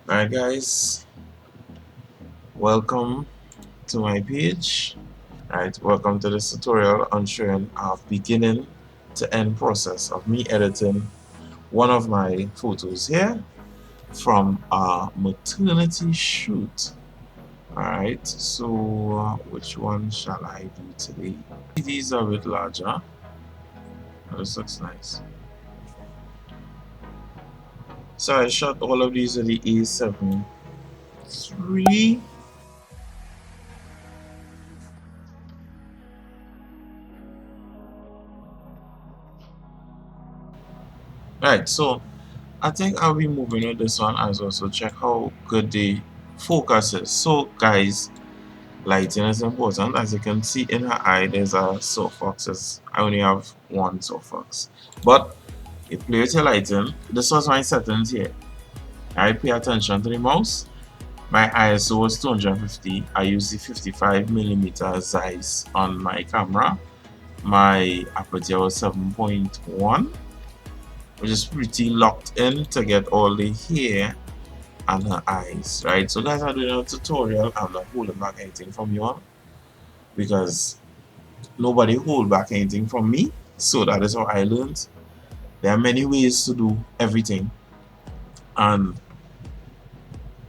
Alright guys, welcome to my page. Alright, welcome to this tutorial on showing a beginning to end process of me editing one of my photos here from a maternity shoot. Alright, so which one shall I do today? These are a bit larger. This looks nice. So I shot all of these with the A7III. Right, so I think I'll be moving with this one as well. So check how good the focus is. So guys, lighting is important. As you can see in her eye, there's a softbox. I only have one softbox. But you play with your lighting. This was my settings here. I pay attention to the mouse. My ISO was 250. I use the 55mm Ziess on my camera. My aperture was 7.1, which is pretty locked in to get all the hair and her eyes, right? So guys, I'm doing a tutorial. I'm not holding back anything from you all because nobody hold back anything from me. So that is how I learned. There are many ways to do everything, and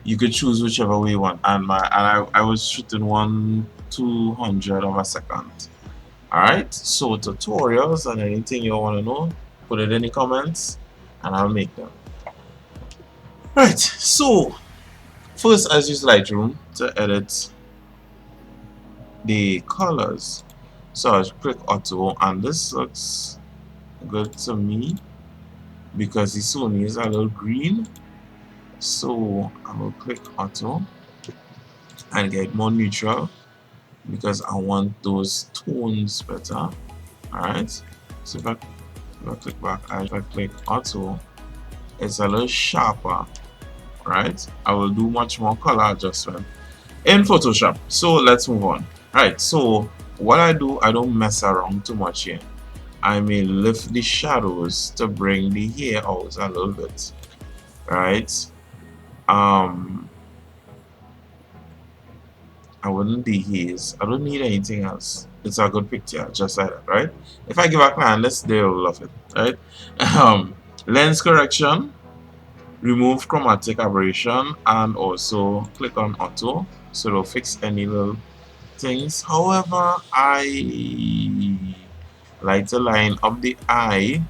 you could choose whichever way you want. And I was shooting 1/200 of a second. Alright, so tutorials and anything you want to know, put it in the comments and I'll make them. Right, so first I use Lightroom to edit the colors. So I'll click auto, and this looks good to me because the Sony is a little green. So I will click auto and get more neutral because I want those tones better. Alright, so if I click back, if I click auto, it's a little sharper. Right, I will do much more color adjustment in Photoshop. So let's move on. Right, so what I do, I don't mess around too much here. I may lift the shadows to bring the hair out a little bit. Right, I wouldn't dehaze. I don't need anything else. It's a good picture, just like that, right? If I give a canvas, they'll love it, right? Lens correction, remove chromatic aberration, and also click on auto so it'll fix any little things. However, I like to line up the eye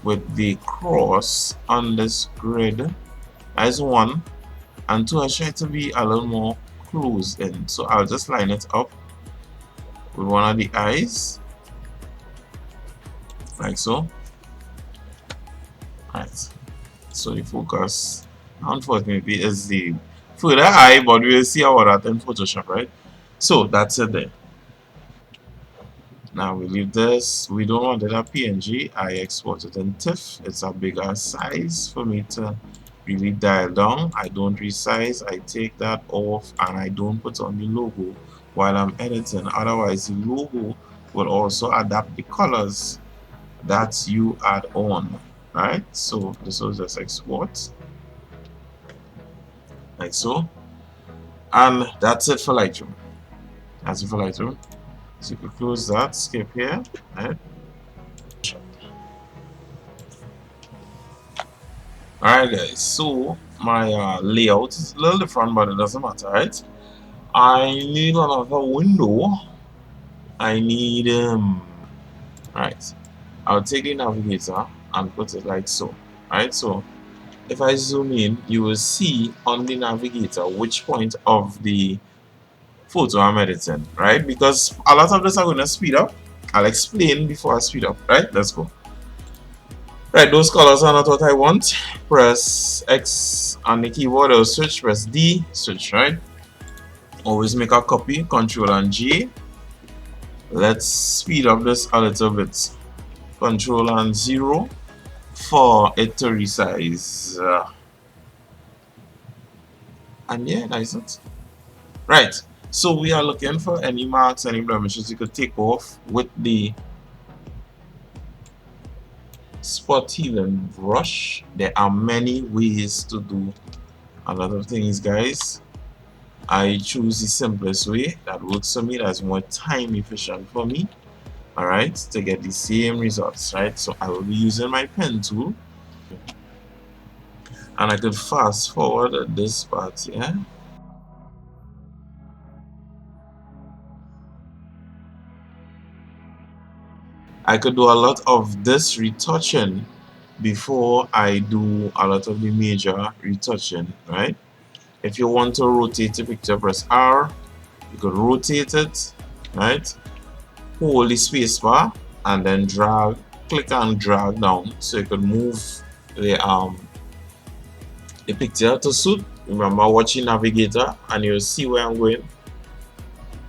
with the cross on this grid as one, and two, I try to be a little more closed in. So I'll just line it up with one of the eyes, like so. Right. So the focus, unfortunately, is the further eye, but we'll see how that in Photoshop, right? So that's it there. Now we leave this. We don't want it a PNG. I export it in TIFF. It's a bigger size for me to really dial down. I don't resize. I take that off and I don't put on the logo while I'm editing. Otherwise, the logo will also adapt the colors that you add on. Right? So this will just export like so. And that's it for Lightroom. That's it for Lightroom. So you can close that, skip here, right? Alright guys, so my layout is a little different, but it doesn't matter, right? I need another window. I need right. I'll take the navigator and put it like so. Right, so if I zoom in, you will see on the navigator which point of the photo I'm editing, right? Because a lot of this I'm gonna speed up. I'll explain before I speed up, right? Let's go. Right, those colors are not what I want. Press X on the keyboard or switch, press D, switch, right? Always make a copy, Control and G. Let's speed up this a little bit. Control and 0 for it to resize. And yeah, that's it. Right, so we are looking for any marks, any blemishes you could take off with the spot healing brush. There are many ways to do A lot of things, guys, I choose the simplest way that works for me, that's more time efficient for me, all right, to get the same results, right? So I will be using my pen tool, and I could fast forward this part here. I could do a lot of this retouching before I do a lot of the major retouching, right? If you want to rotate the picture, press R. You could rotate it, right? Hold the space bar and then drag, click and drag down so you could move the picture to suit. Remember, watch your navigator and you'll see where I'm going.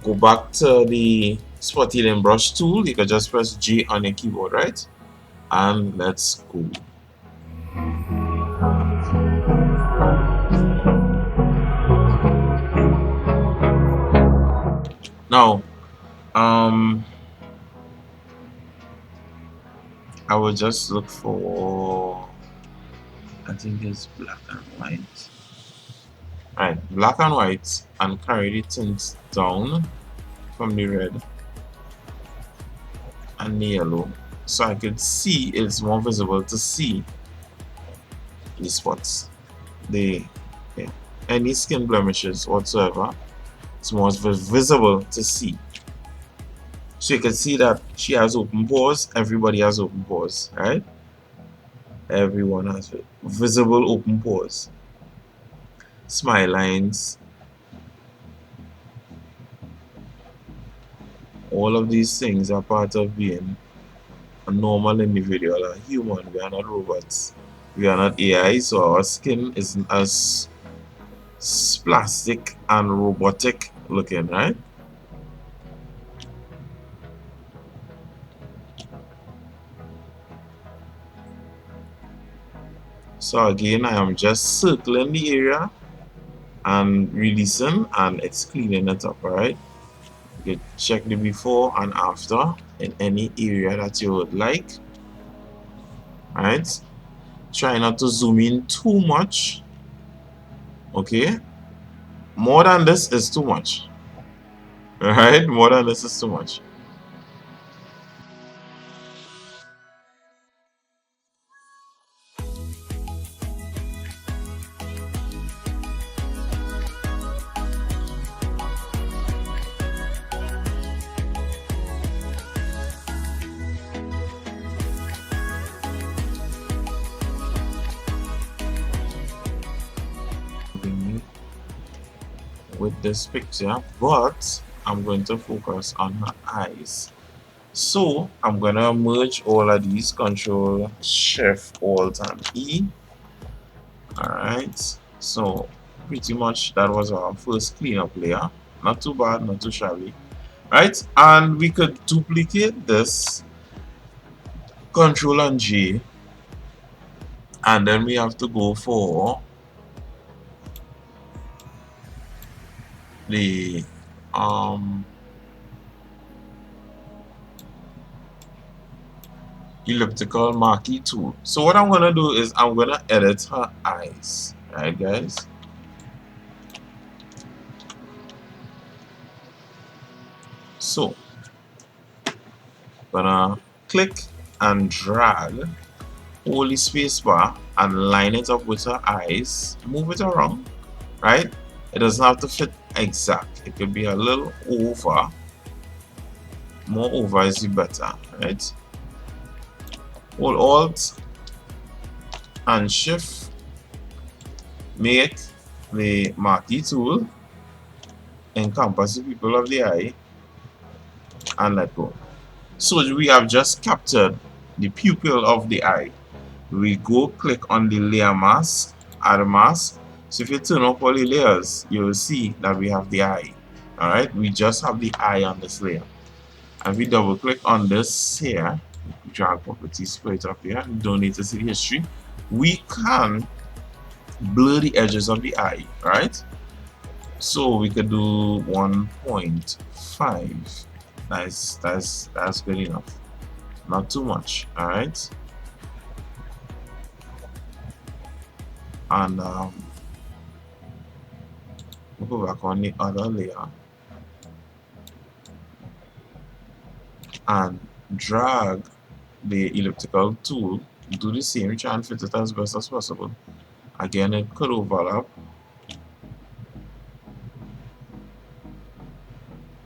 Go back to the spot healing brush tool. You can just press J on your keyboard, right? And let's go. Now, I will just look for, I think it's black and white. Alright, black and white, and carry the tint down from the red and the yellow, so I could see it's more visible to see the spots, the any skin blemishes whatsoever. It's more visible to see. So you can see that she has open pores, everybody has open pores, right? Everyone has visible open pores. Smile lines. All of these things are part of being a normal individual, a human. We are not robots. We are not AI, so our skin isn't as plastic and robotic looking, right? So again, I am just circling the area and releasing, and it's cleaning it up, alright? You can check the before and after in any area that you would like. Alright? Try not to zoom in too much. Okay? More than this is too much. Alright? More than this is too much. With this picture, but I'm going to focus on her eyes. So I'm gonna merge all of these, Control Shift Alt and E. Alright, so pretty much that was our first cleanup layer. Not too bad, not too shabby. Right, and we could duplicate this, Control and J, and then we have to go for the elliptical marquee tool. So what I'm gonna do is I'm gonna edit her eyes, right, guys? So gonna click and drag, hold the space bar and line it up with her eyes, move it around, right? It doesn't have to fit exact, it could be a little over. More over is the better, right? Hold Alt and Shift, make the marquee tool encompass the pupil of the eye, and let go. So we have just captured the pupil of the eye. We go click on the layer mask, add a mask. So if you turn up all the layers, you will see that we have the eye. Alright, we just have the eye on this layer. And we double click on this here, drag properties, put it up here, don't need to see the history. We can blur the edges of the eye, right? So we could do 1.5. That's good enough. Not too much, alright? And we go back on the other layer and drag the elliptical tool, do the same, try and fit it as best as possible. Again, it could overlap.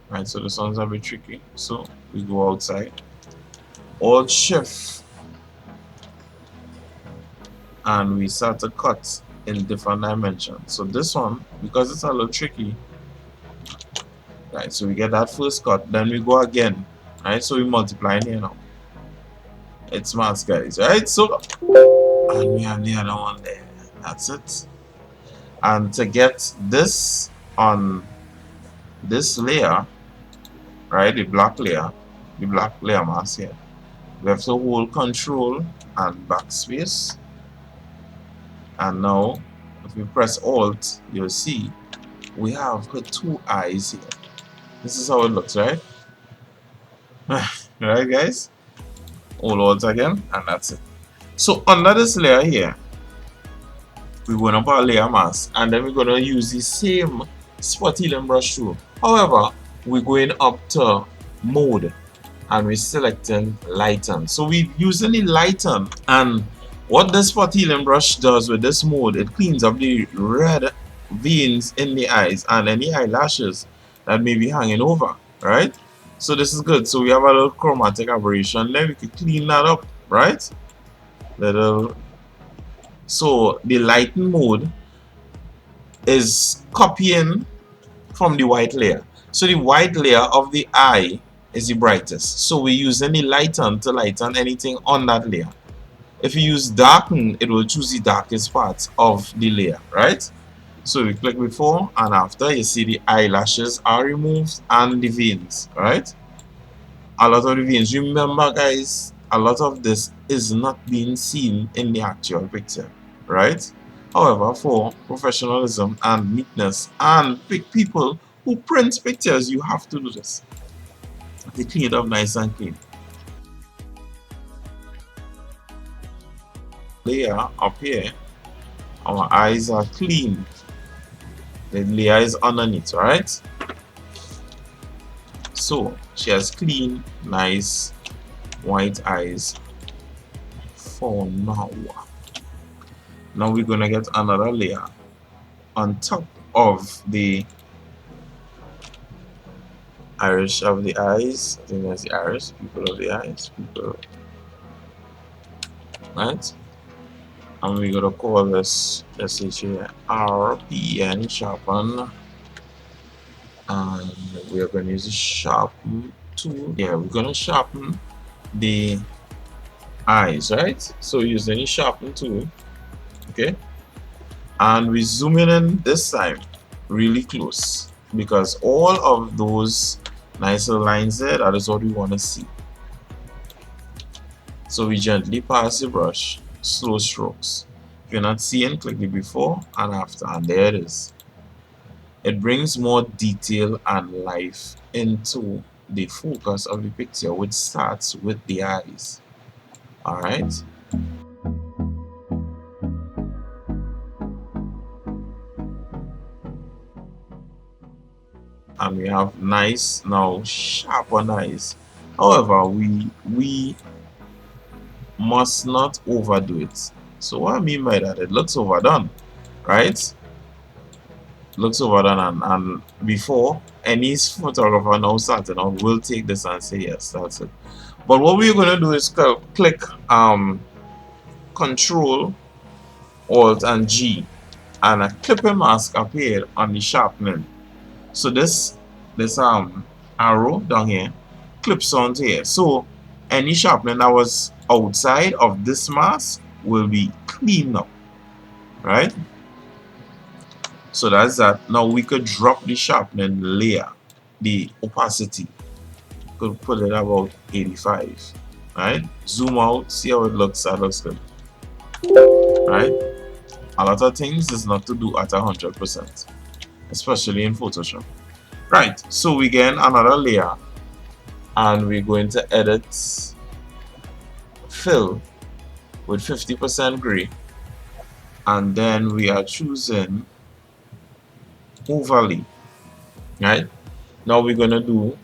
Right, so this one's a bit tricky. So we go outside, Alt Shift, and we start to cut in different dimensions. So this one, because it's a little tricky, right? So we get that first cut, then we go again, right? So we multiply in here now. It's maths, guys, right? So, and we have the other one there. That's it. And to get this on this layer, right, the black layer mask here, we have to hold Control and backspace, and now if we press Alt, you'll see we have her two eyes here. This is how it looks, right? Right, guys? Hold Alt again, and that's it. So under this layer here, we're going to put a layer mask, and then we're going to use the same spot healing brush tool. However, we're going up to mode, and we're selecting lighten. So we're using the lighten, and what this spot healing brush does with this mode, it cleans up the red veins in the eyes and any eyelashes that may be hanging over, right? So this is good. So we have a little chromatic aberration there, we can clean that up, right? Little. So the lighten mode is copying from the white layer. So the white layer of the eye is the brightest. So we use any lighten to lighten anything on that layer. If you use darken, it will choose the darkest parts of the layer, right? So we click before and after, you see the eyelashes are removed and the veins, right? A lot of the veins. Remember, guys, a lot of this is not being seen in the actual picture, right? However, for professionalism and neatness and big people who print pictures, you have to do this. They clean it up nice and clean. Layer up here, our eyes are clean. The layer is underneath, right? So she has clean, nice white eyes for now. Now we're gonna get another layer on top of the iris of the eyes. I think that's the iris, pupil of the eyes, pupil, right? And we're gonna call this SHARPEN, sharpen, and we are gonna use the sharpen tool. Yeah, we're gonna sharpen the eyes, right? So using the sharpen tool, okay, and we zoom in this time really close because all of those nice little lines there, that is what we want to see. So we gently pass the brush, slow strokes. If you're not seeing, click the before and after, and there it is. It brings more detail and life into the focus of the picture, which starts with the eyes. Alright? And we have nice, now sharper eyes. However, we must not overdo it. So what I mean by that, it looks overdone, right? Looks overdone, and before any photographer now starting out will take this and say yes, that's it. But what we're going to do is click Control Alt and G, and a clipping mask appeared on the sharpening. So this arrow down here clips onto here. So any sharpening that was outside of this mask will be cleaned up, right? So that's that. Now we could drop the sharpening layer, the opacity. Could put it about 85. Right? Zoom out, see how it looks. That looks good. Right? A lot of things is not to do at 100%, especially in Photoshop. Right, so we get another layer and we're going to edit fill with 50% gray, and then we are choosing overlay. Right? Now we're gonna do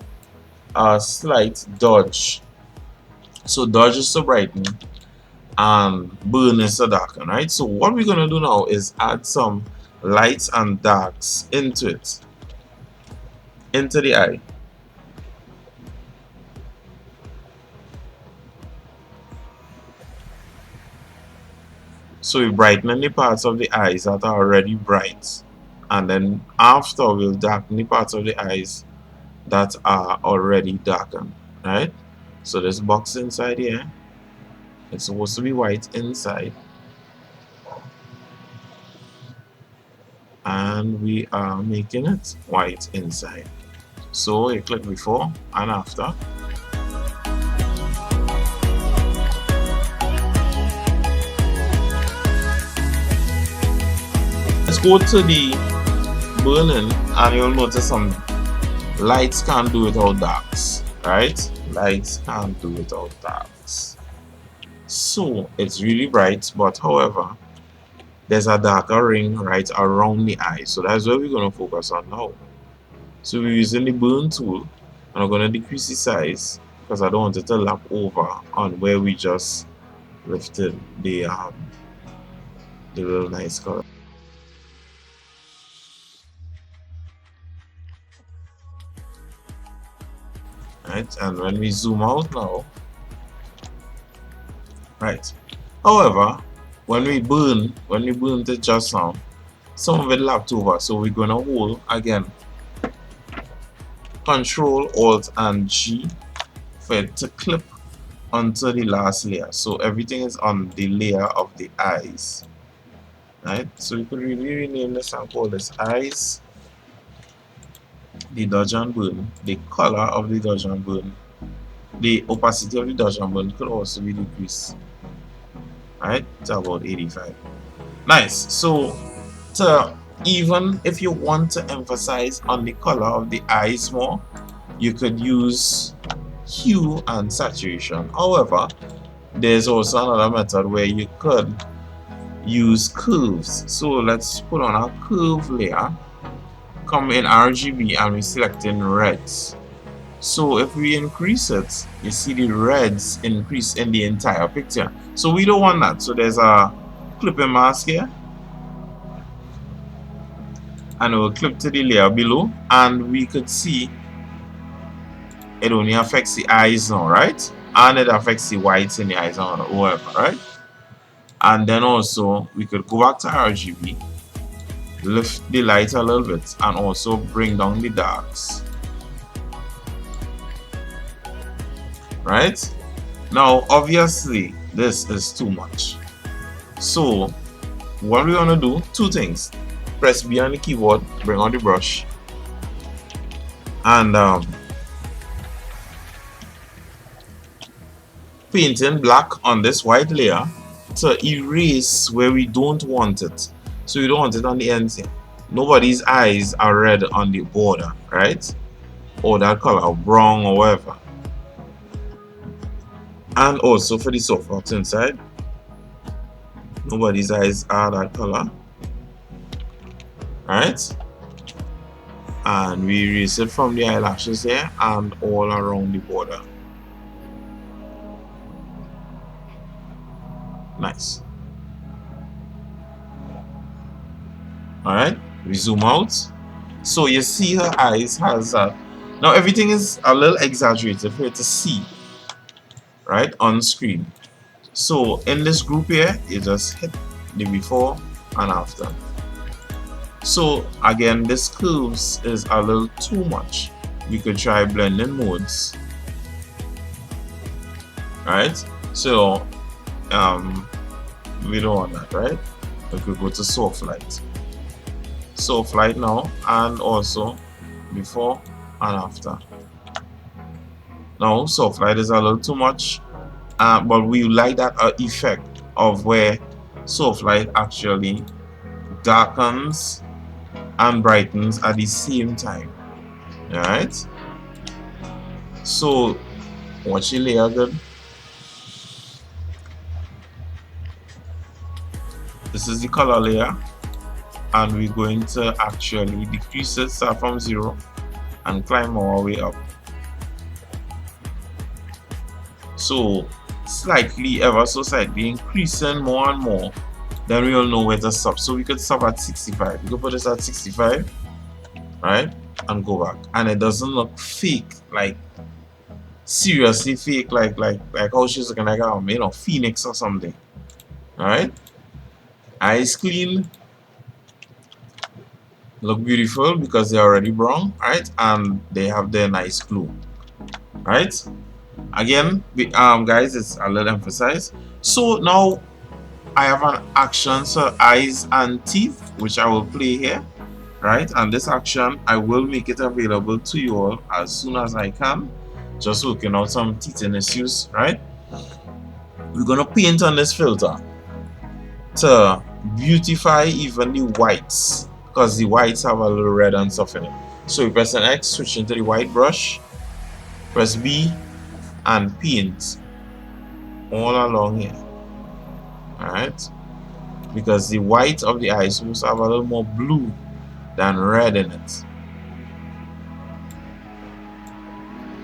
a slight dodge. So dodge is to brighten and burn is to darken, right? So what we're gonna do now is add some lights and darks into it, into the eye. So we brighten the parts of the eyes that are already bright, and then after we'll darken the parts of the eyes that are already darkened, right? So this box inside here, it's supposed to be white inside, and we are making it white inside. So you click before and after. Let's go to the burning, and you'll notice something. Lights can't do without darks, right? Lights can't do without darks. So it's really bright, but however, there's a darker ring right around the eye. So that's what we're going to focus on now. So we're using the burn tool, and I'm going to decrease the size because I don't want it to lap over on where we just lifted the real nice color. Right, and when we zoom out now, right. However, when we burn it just now, some of it lapped over. So we're gonna hold again, Control Alt and G for it to clip onto the last layer. So everything is on the layer of the eyes. Right? So we could really rename this and call this eyes, the dodge and burn, the color of the dodge and burn. The opacity of the dodge and burn could also be decreased, right, to about 85. Nice. So even if you want to emphasize on the color of the eyes more, you could use hue and saturation. However, there's also another method where you could use curves. So let's put on a curve layer, come in RGB, and we select in reds. So if we increase it, you see the reds increase in the entire picture. So we don't want that. So there's a clipping mask here, and it will clip to the layer below, and we could see it only affects the eyes now, right? And it affects the whites in the eyes or whatever, right? And then also we could go back to RGB, lift the light a little bit, and also bring down the darks. Right? Now obviously this is too much. So what we want to do, two things. Press B on the keyboard, bring on the brush, and paint in black on this white layer to erase where we don't want it. So we don't want it on the ends here. Nobody's eyes are red on the border, right? Or that color, brown or whatever. And also for the softbox inside, nobody's eyes are that color, right? And we erase it from the eyelashes here and all around the border. Nice. Alright, we zoom out. So you see her eyes has that. Now everything is a little exaggerated for you to see, right, on screen. So in this group here, you just hit the before and after. So again, this curves is a little too much. We could try blending modes. Right? So we don't want that, right? We could go to soft light. Soft light now, and also before and after. Now soft light is a little too much, but we like that effect of where soft light actually darkens and brightens at the same time. Alright, so watch the layer good. This is the color layer. and we're going to actually decrease it, start from 0 and climb our way up. So slightly, ever so slightly, increasing more and more, then we'll know where to stop. So we could stop at 65. We could put this at 65, right, and go back, and it doesn't look fake, like seriously fake, like how she's looking like a phoenix or something. All right, eyes clean, look beautiful because they're already brown, right, and they have their nice glow, right. Again, guys, it's a little emphasized. So now I have an action, so eyes and teeth, which I will play here, right? And this action, I will make it available to you all as soon as I can. Just working out some teething issues, right? We're gonna paint on this filter to beautify even the whites, because the whites have a little red and stuff in it. So we press an X, switch into the white brush, press B, and paint all along here. Alright? Because the white of the eye is supposed to have a little more blue than red in it.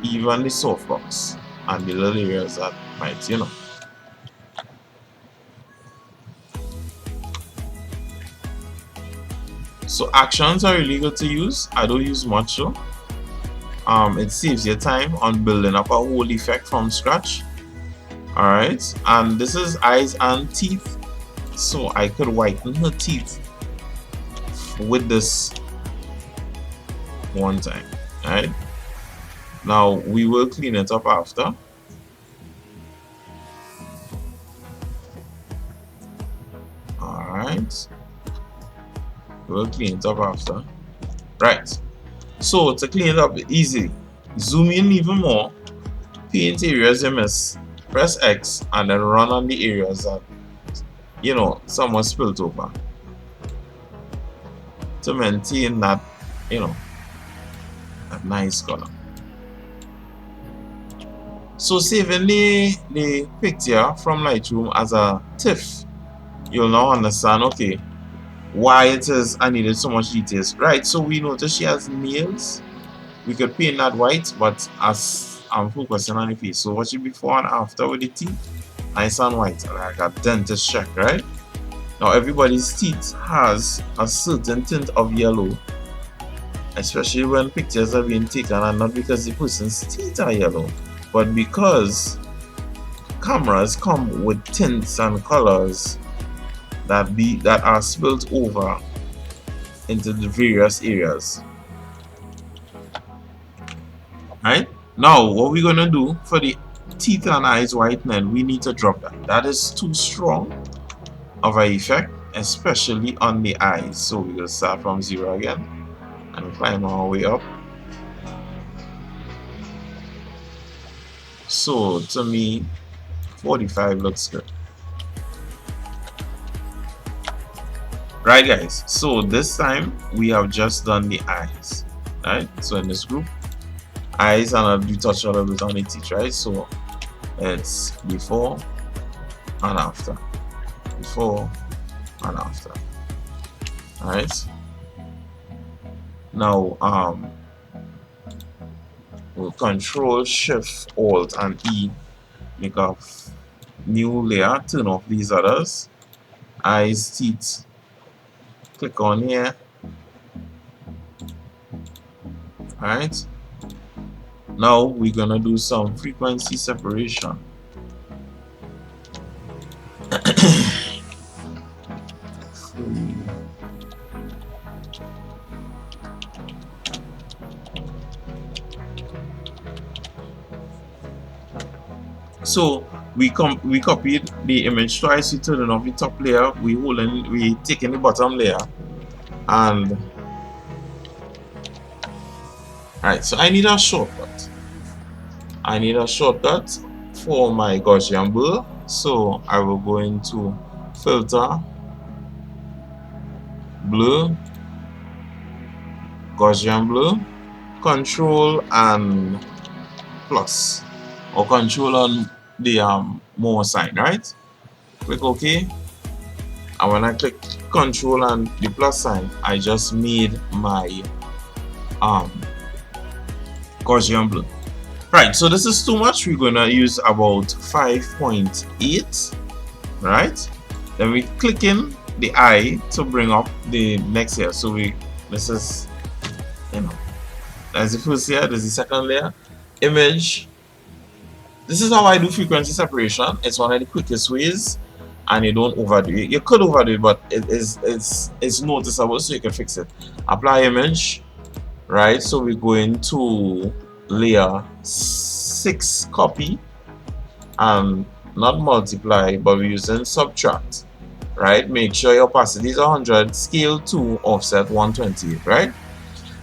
Even the soft box and the little areas that might, So actions are really good to use. I don't use much though. It saves your time on building up a whole effect from scratch. Alright, and this is eyes and teeth. So I could whiten her teeth with this one time. Alright. Now we will clean it up after. Alright. We'll clean it up after. Right. So to clean it up easy, zoom in even more, paint areas you miss, press X, and then run on the areas that someone spilled over, to maintain that that nice color. So saving the picture from Lightroom as a TIFF, you'll now understand, okay, why it is I needed so much details. Right, so we notice she has nails. We could paint that white, but as I'm focusing on the face, so watch it before and after with the teeth, nice and white, like a dentist check, right? Now everybody's teeth has a certain tint of yellow, especially when pictures are being taken, and not because the person's teeth are yellow, but because cameras come with tints and colors that are spilled over into the various areas. Right? Now what we're gonna do for the teeth and eyes whitening, we need to drop that. That is too strong of an effect, especially on the eyes. So we're gonna start from 0 again and climb our way up. So to me, 45 looks good. Right guys, so this time we have just done the eyes. Right, so in this group, eyes, and I'll do touch a little bit on the teeth, right? So it's before and after, before and after. Alright, now we'll Control Shift Alt and E, make a new layer, turn off these others, eyes, teeth, click on here. Alright, now we're gonna do some frequency separation. So we copied the image twice, we turn off the top layer, we take in the bottom layer, and alright, so I need a shortcut. For my Gaussian blur. So I will go into filter, blur, Gaussian blur, control and plus, or control on the more sign, right? Click OK, and when I click Control and the plus sign, I just made my Gaussian blur. Right, so this is too much. We're gonna use about 5.8, right? Then we click in the eye to bring up the next layer. So this is, as the first layer, there's the second layer. Image. This is how I do frequency separation. It's one of the quickest ways, and you don't overdo it. You could overdo it, but it's noticeable, so you can fix it. Apply image, right? So we go into layer 6 copy, and not multiply, but we're using subtract, right? Make sure your opacity is 100, scale 2, offset 128, right?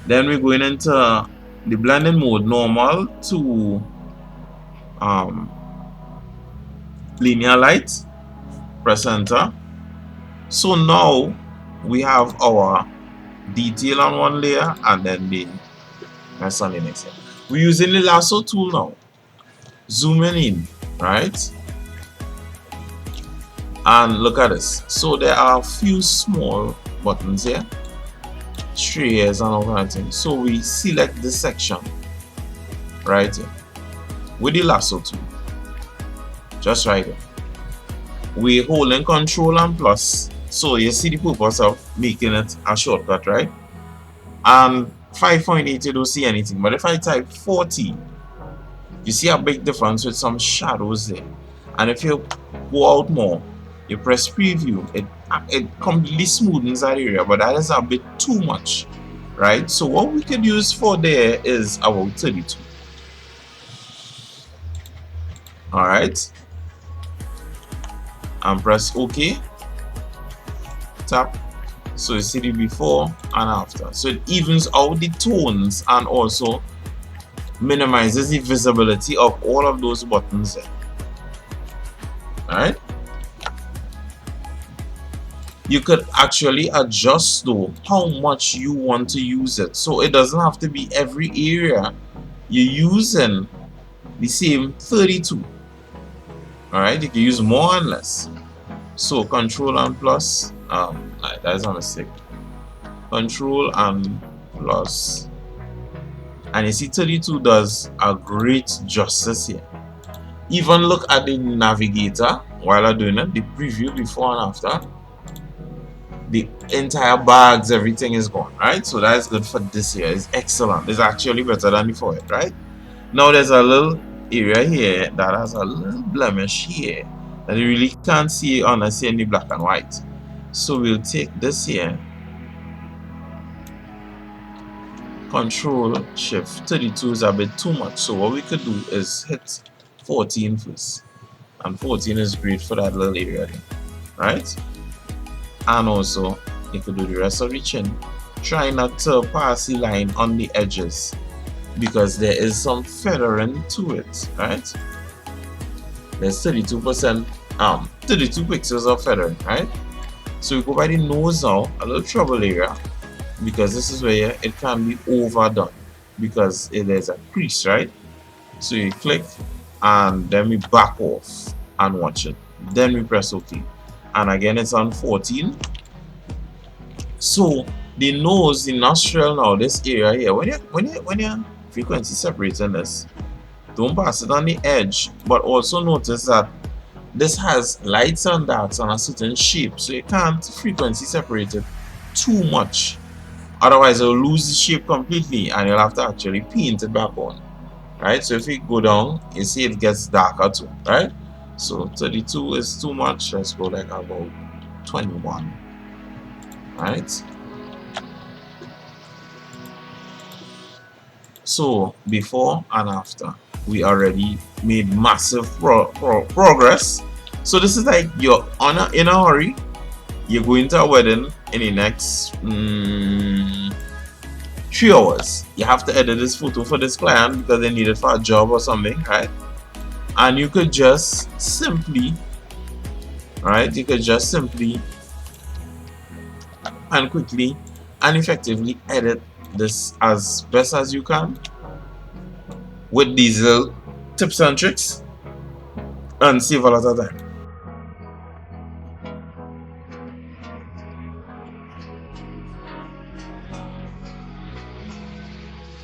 Then we're going into the blending mode, normal to linear light. Press enter. So now we have our detail on one layer, and then the rest on the next layer. We're using the lasso tool now. Zooming in, right? And look at this. So there are a few small buttons here, strays and all kind of things. So we select this section right here with the lasso tool, just right here. We holding Control and plus, so you see the purpose of making it a shortcut, right? And 5.8 you don't see anything, but if I type 40, you see a big difference with some shadows there. And if you go out more, you press preview, it completely smoothens that area, but that is a bit too much, right? So what we could use for there is about 32. All right, and press OK. Tap. So you see the before and after. So it evens out the tones and also minimizes the visibility of all of those buttons there. All right. You could actually adjust though how much you want to use it. So it doesn't have to be every area you're using the same 32. All right, you can use more and less. So Control and plus, that is a mistake. Control and plus, and you see 32 does a great justice here. Even look at the navigator while I'm doing it, the preview before and after. The entire bags, everything is gone, right? So that is good for this here. It's excellent. It's actually better than before it, right? Now there's a little area here that has a little blemish here that you really can't see unless you're in the black and white. So we'll take this here, Control Shift. 32 is a bit too much, so what we could do is hit 14 first, and 14 is great for that little area there, right? And also you could do the rest of the chin. Try not to pass the line on the edges, because there is some feathering to it, right? There's 32%, 32 pixels of feathering, right? So we go by the nose now, a little trouble area, because this is where it can be overdone, because there's a crease, right? So you click, and then we back off and watch it. Then we press OK, and again it's on 14. So the nose, the nostril now, this area here, when you're frequency separating this, don't pass it on the edge, but also notice that this has lights and darks on a certain shape, so you can't frequency separate it too much, otherwise it'll lose the shape completely and you'll have to actually paint it back on, right? So if you go down, you see it gets darker too, right? So 32 is too much. Let's go like about 21, right? So before and after, we already made massive progress. So this is like you're in a hurry, you're going to a wedding in the next 3 hours. You have to edit this photo for this client because they need it for a job or something, right? And you could just simply, right, you could just simply and quickly and effectively edit this as best as you can with these little tips and tricks, and save a lot of time.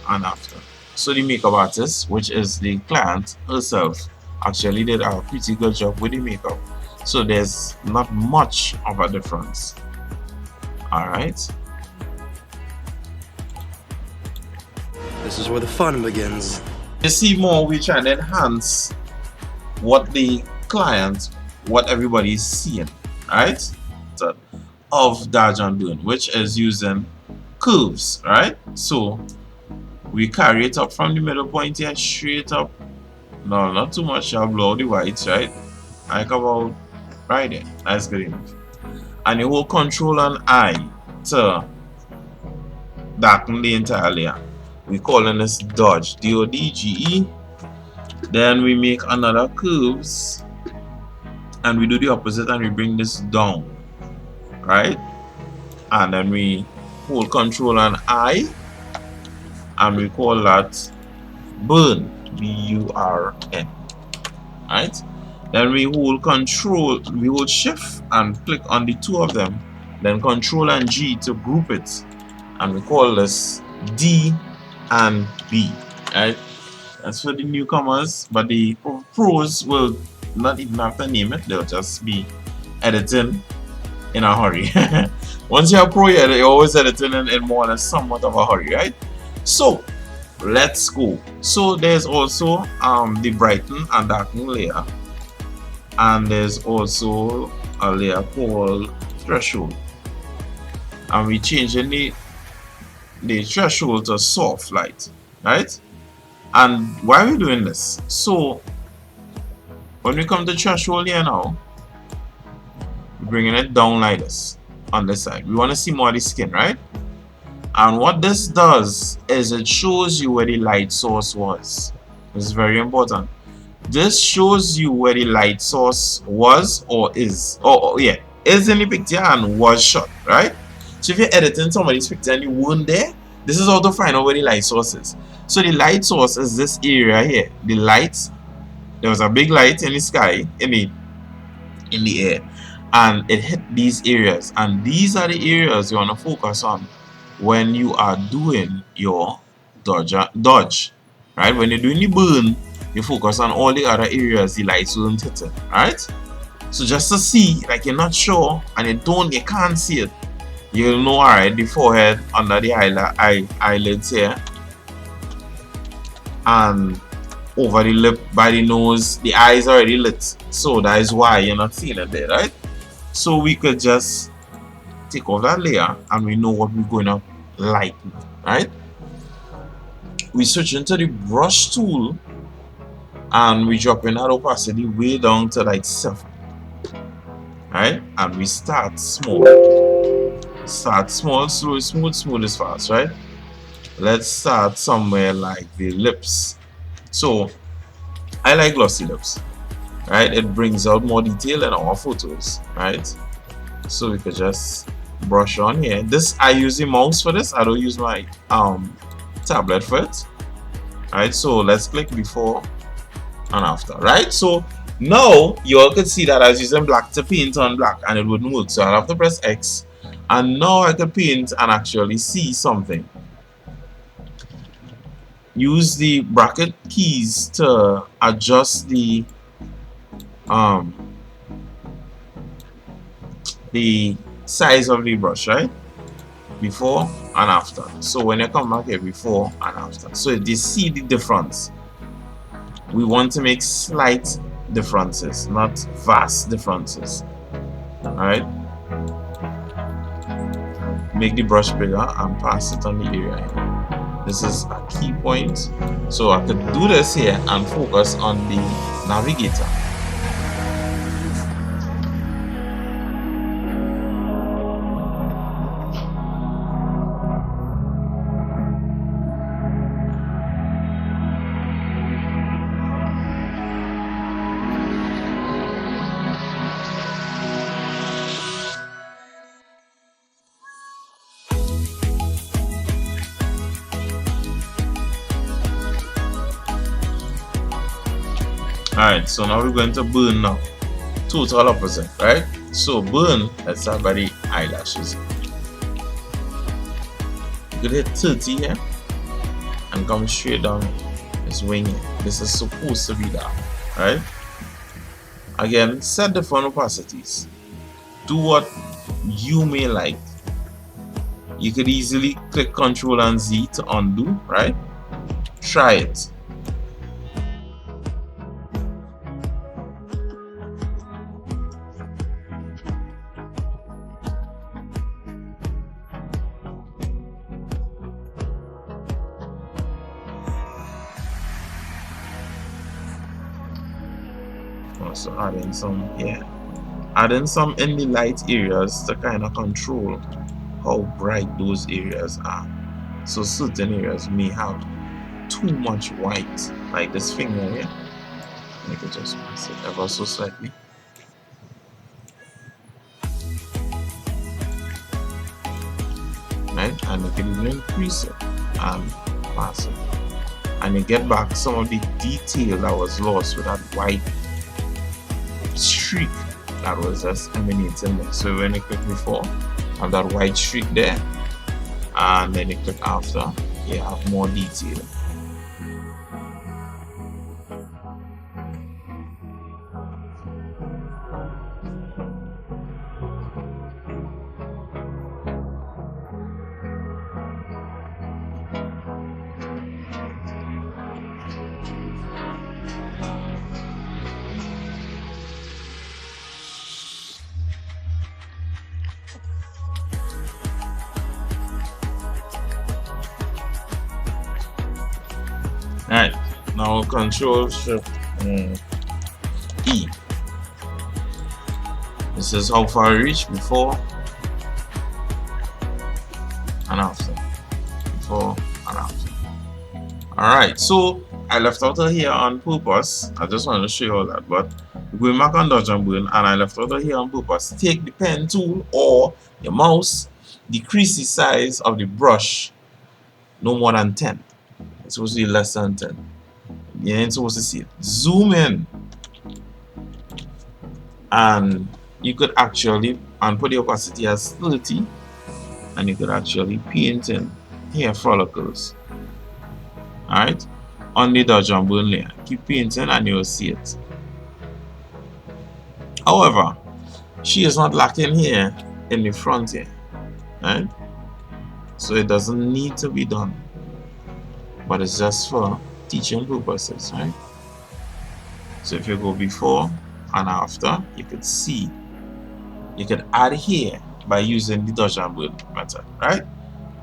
and after. So the makeup artist, which is the client herself, actually did a pretty good job with the makeup. So there's not much of a difference. Alright. This is where the fun begins. You see more, we try to enhance what the client, what everybody is seeing, right? So, of dodge and burn, which is using curves, right? So we carry it up from the middle point here, straight up. No, not too much, I'll blow the whites, right? Like about right there. That's good enough. And you hold Control and I to darken the entire layer. We calling this dodge, D-O-D-G-E. Then we make another curves and we do the opposite and we bring this down, right? And then we hold Control and I and we call that burn, B-U-R-N, right? Then we hold Control, we hold Shift and click on the two of them, then Control and G to group it, and we call this D and B, right? That's for the newcomers, but the pros will not even have to name it, they'll just be editing in a hurry. Once you're a pro, you're always editing in more than somewhat of a hurry, right? So let's go. So there's also the brighten and darken layer, and there's also a layer called threshold, and we changing the threshold to soft light, right? And why are we doing this? So when we come to threshold here now, we're bringing it down like this on this side. We want to see more of the skin, right? And what this does is it shows you where the light source was. This is very important. This shows you where the light source was or is. Oh yeah, is in the picture and was shot, right? So if you're editing somebody's picture and you weren't there, this is how to find out where the light source is. So the light source is this area here. The light, there was a big light in the sky, in the air, and it hit these areas, and these are the areas you want to focus on when you are doing your dodge, right? When you're doing the burn, you focus on all the other areas the lights won't hit it, right? So just to see, like you're not sure and you can't see it, you'll know, alright, the forehead, under the eyelids here, and over the lip, by the nose, the eyes already lit, so that is why you're not seeing it there, right? So we could just take off that layer and we know what we're going to lighten, right? We switch into the brush tool and we drop in that opacity way down to like 7, right? And we start small, slow, smooth is fast, right? Let's start somewhere like the lips. So I like glossy lips, right? It brings out more detail in our photos, right? So we could just brush on here. This, I use the mouse for this, I don't use my tablet for it. Right, so let's click before and after, right? So now you all could see that I was using black to paint on black and it wouldn't work, so I'll have to press X, and now I could paint and actually see something. Use the bracket keys to adjust the size of the brush, right? Before and after. So when you come back here, before and after, so you see the difference. We want to make slight differences, not vast differences. Alright, make the brush bigger and pass it on the area here. This is a key point, so I could do this here and focus on the navigator. Alright, so now we're going to burn now. Total opposite, right? So burn, let's start by the eyelashes. You could hit 30 here and come straight down this wing here. This is supposed to be dark, right? Again, set different opacities. Do what you may like. You could easily click Ctrl and Z to undo, right? Try it. Also adding some here. Adding some in the light areas to kind of control how bright those areas are. So certain areas may have too much white, like this finger here. I could just pass it ever so slightly. Right? And you can even increase it and pass it. And you get back some of the detail that was lost with that white streak that was just emanating there. So when you click before, have that white streak there, and then you click after, you have more detail. Alright, now Control Shift E. This is how far I reach before and after. Before and after. Alright, so I left out of here on purpose. I just wanted to show you all that, but going back on Dodge and Burn, and I left out of here on purpose. Take the pen tool or your mouse, decrease the size of the brush no more than 10. It's supposed to be less than 10. You ain't supposed to see it. Zoom in, and you could actually put the opacity as 30, and you could actually paint in hair follicles. Alright, on the Dodge and Burn layer. Keep painting and you'll see it. However, she is not lacking here in the front here. Right? So it doesn't need to be done. But it's just for teaching purposes, right? So if you go before and after, you could see, you could add here by using the Dodge and Burn method, right?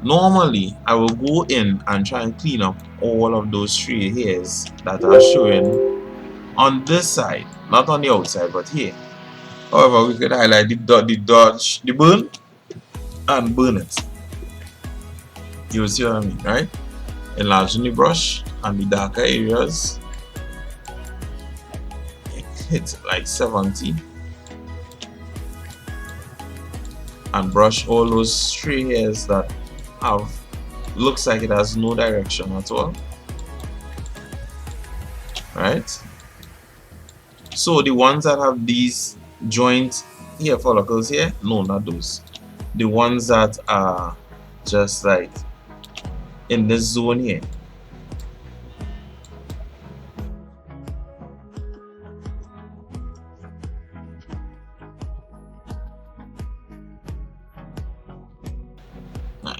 Normally, I will go in and try and clean up all of those stray hairs that are showing on this side, not on the outside, but here. However, we could highlight the burn, and burn it. You will see what I mean, right? Enlarging the brush and the darker areas, hit like 70, and brush all those stray hairs that have looks like it has no direction at all, right? So the ones that have these joint hair follicles here, no, not those. The ones that are just like in this zone here.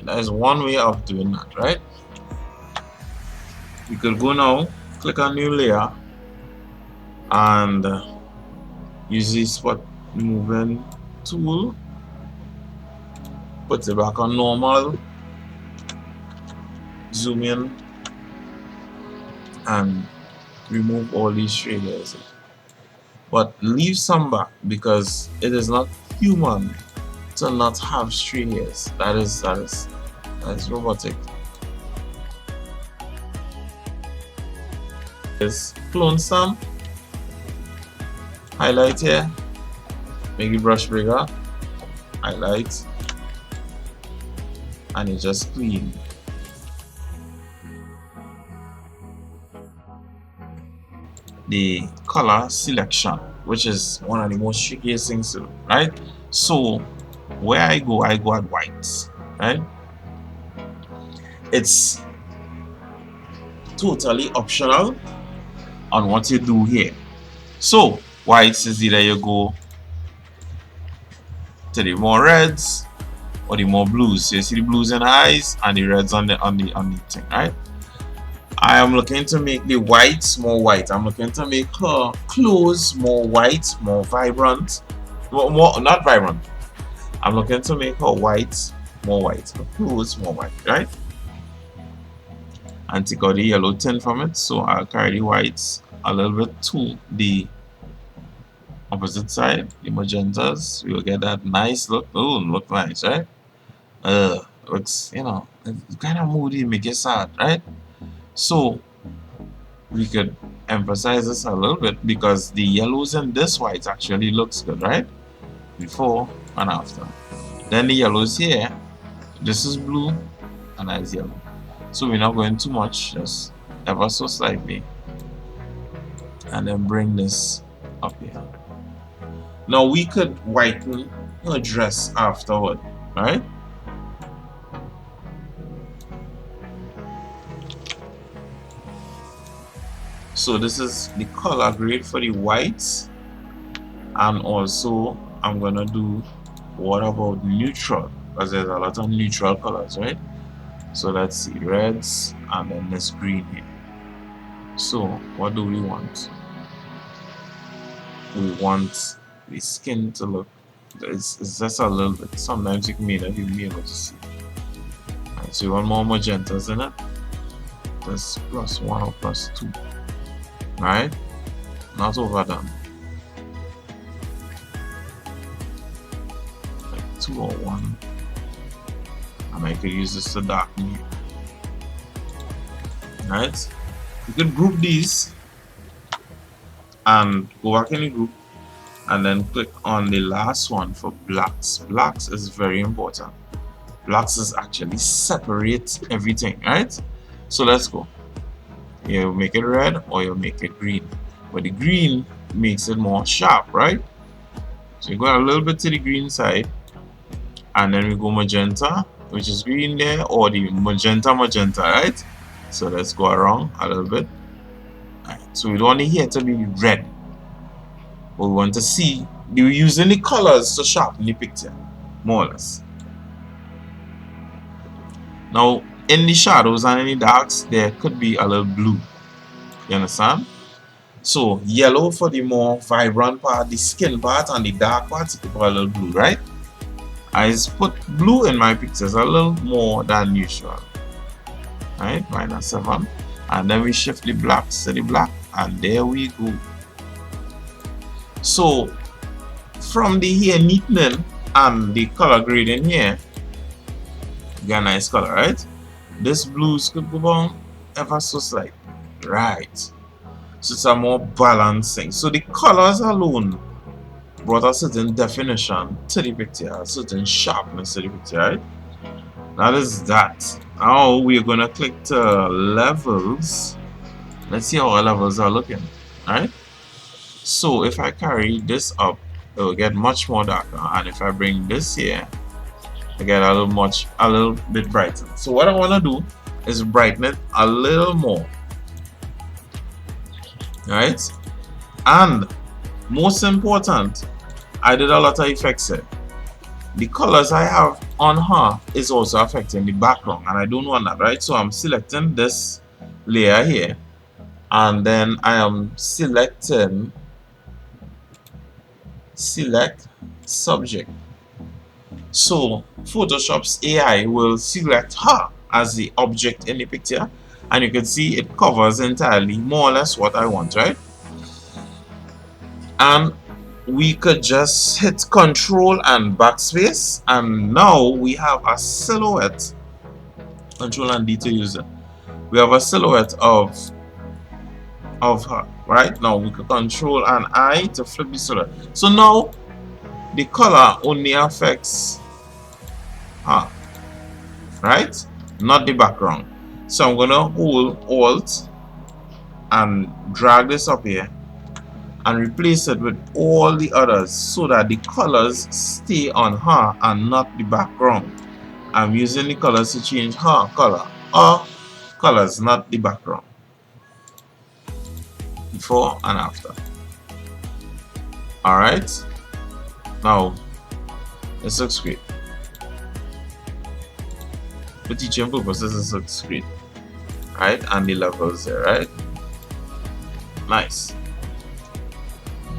That is one way of doing that, right? You could go now, click on new layer, and use the spot moving tool, put it back on normal, zoom in, and remove all these stray hairs. But leave some back because it is not human to not have stray hairs. That is robotic. Is clone stamp, highlight here, make the brush bigger, highlight, and you just clean. The color selection, which is one of the most trickiest things to do, right? So where I go at whites, right? It's totally optional on what you do here. So whites is either you go to the more reds or the more blues. So you see the blues in the eyes and the reds on the thing, right? I am looking to make the whites more white. I'm looking to make her clothes more white, more vibrant. More not vibrant. I'm looking to make her white more white. Her clothes more white, right? And take out the yellow tint from it. So I'll carry the whites a little bit to the opposite side, the magentas. We will get that nice look. Oh, look nice, right? Looks, you know, it's kind of moody, make it sad, right? So we could emphasize this a little bit because the yellows in this white actually looks good, right? Before and after. Then the yellows here, this is blue and that is yellow. So we're not going too much, just ever so slightly. And then bring this up here. Now we could whiten her dress afterward, right? So this is the color grade for the whites, and also I'm gonna do what about neutral, because there's a lot of neutral colors, right? So let's see, reds and then this green here. So what do we want? We want the skin to look, it's just a little bit, sometimes you may not even be able to see. Right, so you want more magentas in it, this +1 or +2, right? Not overdone. Like 2 or 1. And I could use this to darken here. Right? You could group these and go back in the group and then click on the last one for blacks. Blacks is very important. Blacks is actually separate everything, right? So let's go. You make it red or you make it green. But the green makes it more sharp, right? So you go a little bit to the green side and then we go magenta, which is green there, or the magenta, right? So let's go around a little bit. Right. So we don't want here to be red, but we want to see, we're using the colors to sharpen the picture, more or less. Now, in the shadows and in the darks, there could be a little blue. You understand? So, yellow for the more vibrant part, the skin part, and the dark part, you could put a little blue, right? I just put blue in my pictures a little more than usual. Right? -7. And then we shift the blacks to the black, and there we go. So, from the hair neatening and the color grading here, you get a nice color, right? This blues could go on ever so slight, right? So it's a more balanced thing. So the colors alone brought a certain definition to the picture, a certain sharpness to the picture, right? That is that. Now we're gonna click to levels. Let's see how our levels are looking, right? So if I carry this up, it will get much more darker, and if I bring this here, I get a little bit brighter. So what I want to do is brighten it a little more, right? And most important, I did a lot of effects here. The colors I have on her is also affecting the background, and I don't want that, right? So I'm selecting this layer here, and then I am selecting select subject. So Photoshop's AI will select her as the object in the picture, and you can see it covers entirely more or less what I want, right? And we could just hit Control and backspace, and now we have a silhouette. Control and D to use it. We have a silhouette of her. Right now we could Control and I to flip the silhouette. So now the color only affects her, right? Not the background. So I'm gonna hold Alt and drag this up here and replace it with all the others so that the colors stay on her and not the background. I'm using the colors to change her color or colors, not the background. before and after. Alright, now this looks great. For teaching purposes, this looks great. Right, and the levels there, right? Nice.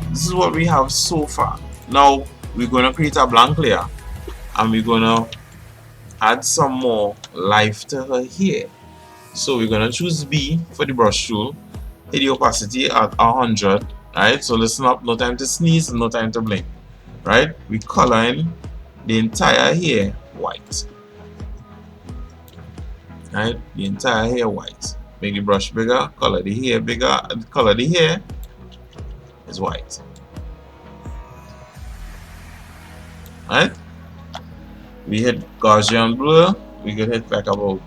This is what we have so far. Now we're going to create a blank layer and we're going to add some more life to her hair. So we're going to choose B for the brush tool, hit the opacity at 100, right? So listen up, no time to sneeze, no time to blink, right? We color in the entire hair white, right? The entire hair white. Make the brush bigger, color the hair bigger, and color the hair is white, right? We hit Gaussian blur, we could hit like about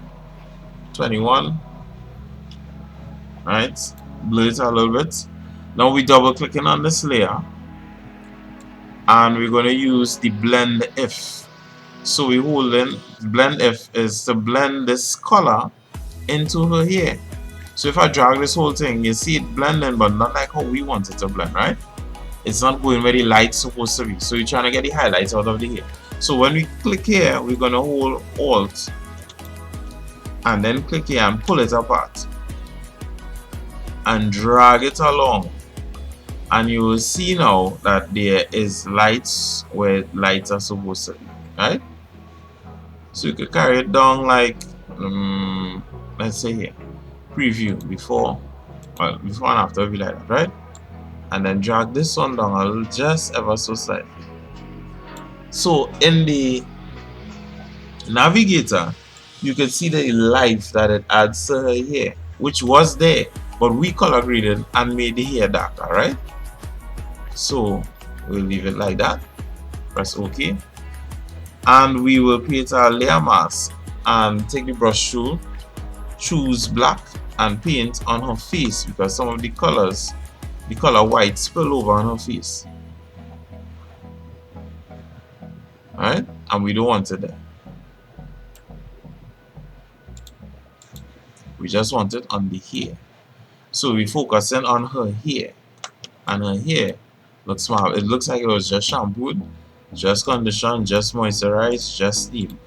21, right? Blur it a little bit. Now we double clicking on this layer and we're going to use the blend if. So we hold in blend if is to blend this color into her hair. So if I drag this whole thing, you see it blending, but not like how we want it to blend, right? It's not going where the light's supposed to be. So you're trying to get the highlights out of the hair. So when we click here, we're going to hold Alt and then click here and pull it apart and drag it along, and you will see now that there is lights where lights are supposed to be, right? So you could carry it down like let's say here, preview before, well, before and after, be like that, right? And then drag this one down a little, just ever so slightly. So in the navigator, you can see the life that it adds to her hair, which was there, but we color graded and made the hair darker, right? So we'll leave it like that, press OK, and we will create our layer mask and take the brush tool, choose black and paint on her face, because some of the colors, the color white, spill over on her face, right? And we don't want it there. We just want it on the hair. So we focusing on her hair, and her hair looks small. It looks like it was just shampooed, just conditioned, just moisturized, just steamed,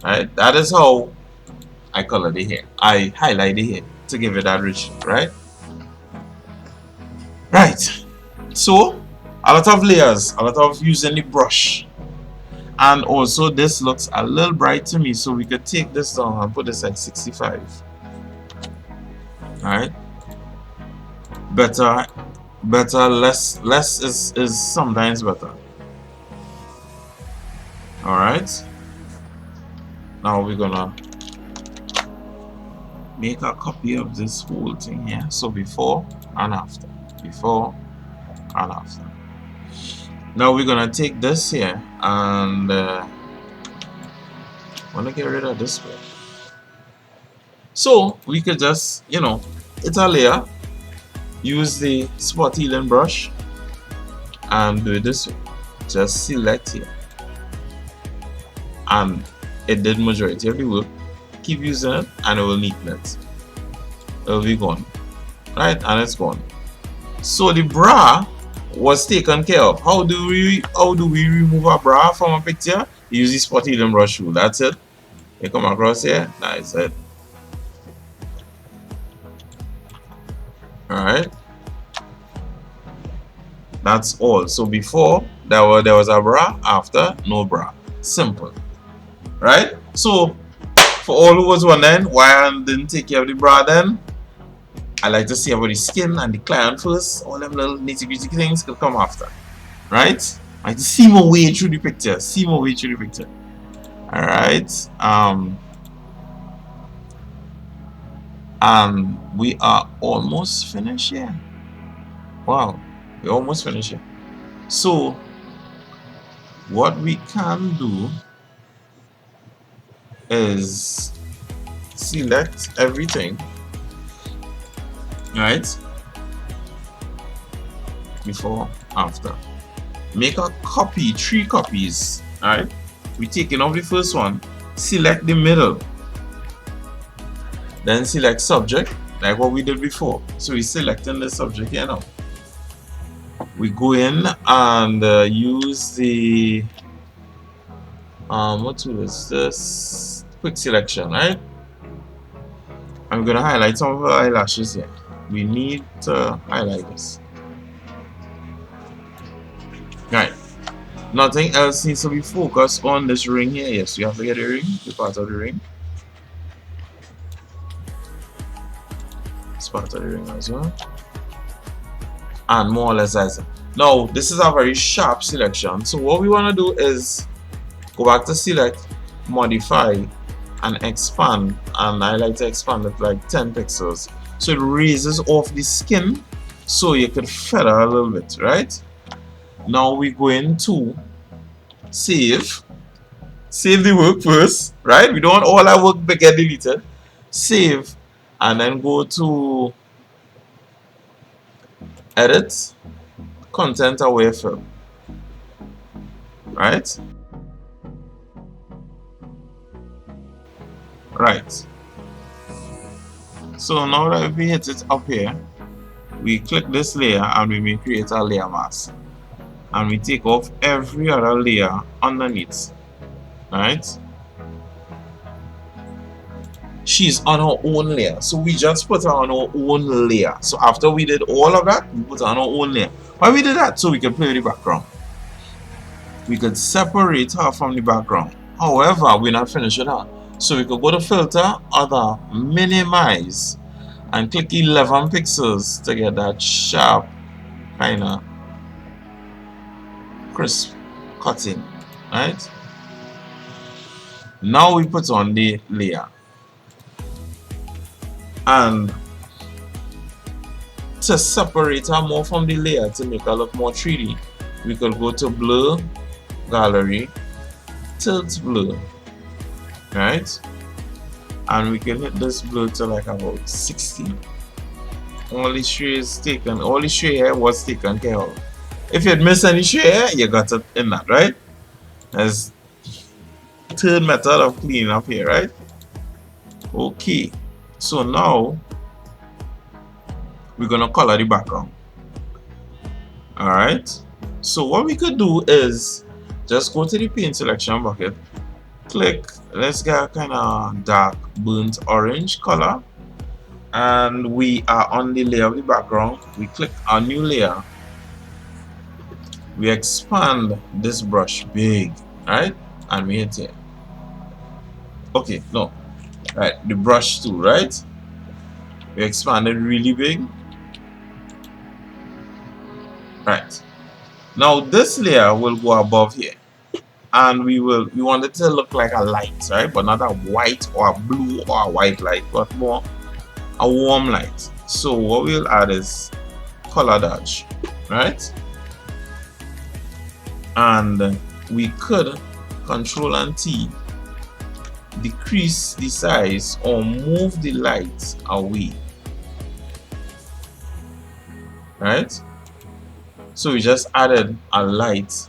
right? That is how I color the hair. I highlight the hair to give it that richness, right? Right. So a lot of layers, a lot of using the brush, and also this looks a little bright to me, so we could take this down and put this at 65. All right. Better, less is sometimes better. All right. Now we're gonna make a copy of this whole thing here. So before and after, before and after. Now we're gonna take this here and wanna get rid of this one. So we could just, you know, it's a layer. Use the spot healing brush and do it this way. Just select here, and it did majority of the work. Keep using it and it will neaten it. It will be gone, right? And it's gone. So the bra was taken care of. How do we remove a bra from a picture? Use the spot healing brush tool. That's it. You come across here. That's it. Alright, that's all. So before there was a bra, after no bra. Simple, right? So for all who was wondering why I didn't take care of the bra, then I like to see about the skin and the client first. All them little nitty-gritty things could come after, right? I like to see my way through the picture, see my way through the picture. Alright, and we are almost finished here. Wow, we're almost finished here. So what we can do is select everything, right? Before, after. Make a copy, 3 copies, right? We're taking off the first one, select the middle, then select subject, like what we did before. So we're selecting the subject here now. We go in and use the what tool is this? Quick selection, right? I'm gonna highlight some of our eyelashes here. We need to highlight this. Right. Nothing else needs to be focused on this ring here. Yes, you have to get a ring, the part of the ring. It's part of the ring as well. And more or less as now this is a very sharp selection. So what we want to do is go back to select, modify, and expand. And I like to expand it like 10 pixels. So it raises off the skin so you could feather a little bit, right? Now we go into save the work first, right? We don't want all our work to get deleted. Save, and then go to edit, content aware fill, right? Right. So now that we hit it up here, we click this layer and we may create a layer mask. And we take off every other layer underneath, right? She's on her own layer, so we just put her on our own layer. So after we did all of that, we put her on our own layer. Why we did that? So we can play with the background. We could separate her from the background. However, we're not finished with her. So we could go to filter, other, minimize, and click 11 pixels to get that sharp kind of crisp cutting, right? Now we put on the layer, and to separate her more from the layer to make her look more 3D, we could go to blur, gallery, tilt blur, right? And we can hit this blur to like about 60. All the stray is taken, all the stray hair was taken care of. If you'd miss any stray hair, you got it in that, right? There's third method of cleaning up here, right? Okay, so now we're gonna color the background. Alright, so what we could do is just go to the paint selection bucket, click, let's get a kind of dark burnt orange color, and we are on the layer of the background. We click our new layer, we expand this brush big, right? And we hit it. Okay, no, right, the brush tool, right? We expanded really big. Right. Now this layer will go above here, and we want it to look like a light, right? But not a white or a blue or a white light, but more a warm light. So what we'll add is color dodge, right? And we could Control and T, decrease the size or move the light away, right? So we just added a light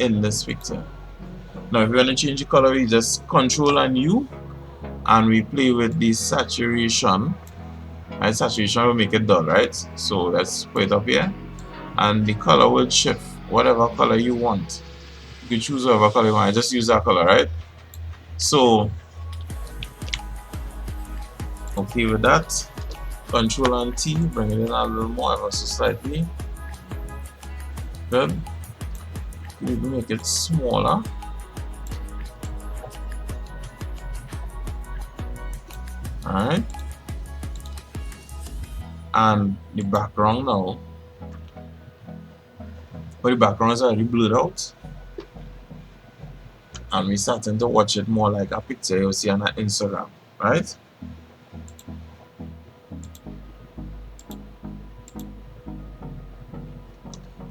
in this picture. Now if you want to change the color, we just Control and U, and we play with the saturation. And saturation will make it dull, right? So let's put it up here, and the color will shift whatever color you want. You can choose whatever color you want. I just use that color, right? So okay with that, Control and T, bring it in a little more ever so slightly. Good. You need to make it smaller. Alright. And the background now, but the background is already blurred out, and we're starting to watch it more like a picture you see on Instagram, right?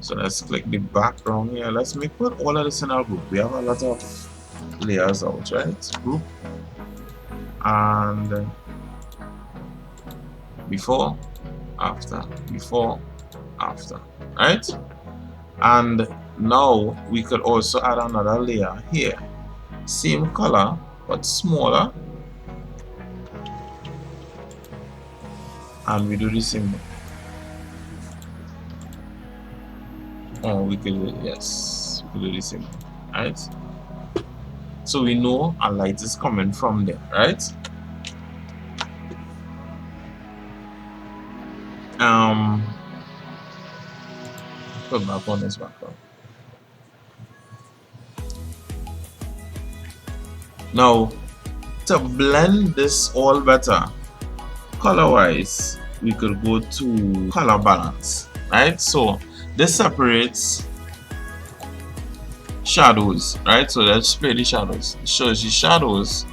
So let's click the background here. Let's put all of this in our group. We have a lot of layers out, right? Group, and before, after, before, after, right? And now we could also add another layer here, same color but smaller, and we do the same. Oh, we could, yes, we could do the same, right? So we know a light is coming from there, right? Put back on this background. Now, to blend this all better, color-wise, we could go to color balance, right? So this separates shadows, right? So let's play the shadows. It shows you shadows.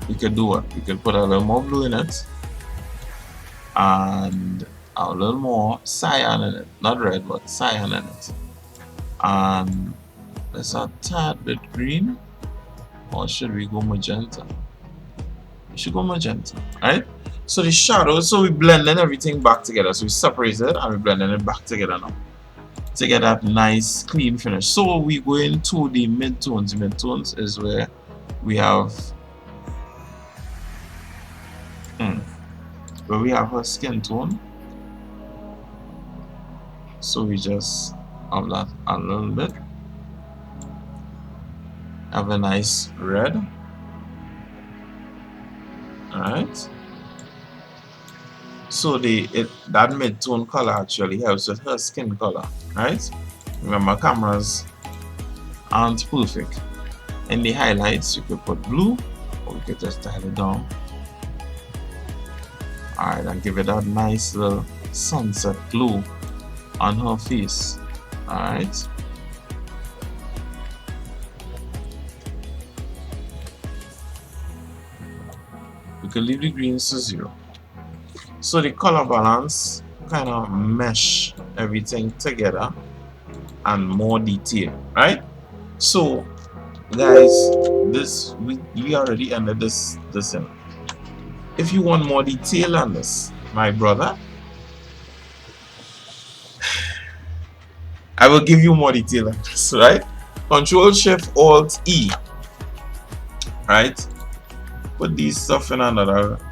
We could do what? We could put a little more blue in it and a little more cyan in it. Not red, but cyan in it. And let's a tad bit green. Or should we go magenta? We should go magenta, right? So the shadows, so we blending everything back together. So we separate it and we blending it back together now to get that nice clean finish. So we go into the mid-tones. Mid-tones is where we have her skin tone. So we just have that a little bit. Have a nice red. Alright. So that mid-tone color actually helps with her skin color, right? Remember, cameras aren't perfect. In the highlights, you could put blue, or we could just dial it down. Alright, and give it that nice little sunset glow on her face. Alright. We could leave the greens to 0. So the color balance kind of mesh everything together and more detail, right? So guys, this we already ended this in. If you want more detail on this, my brother, I will give you more detail on this, right? Control Shift Alt E, right? Put these stuff in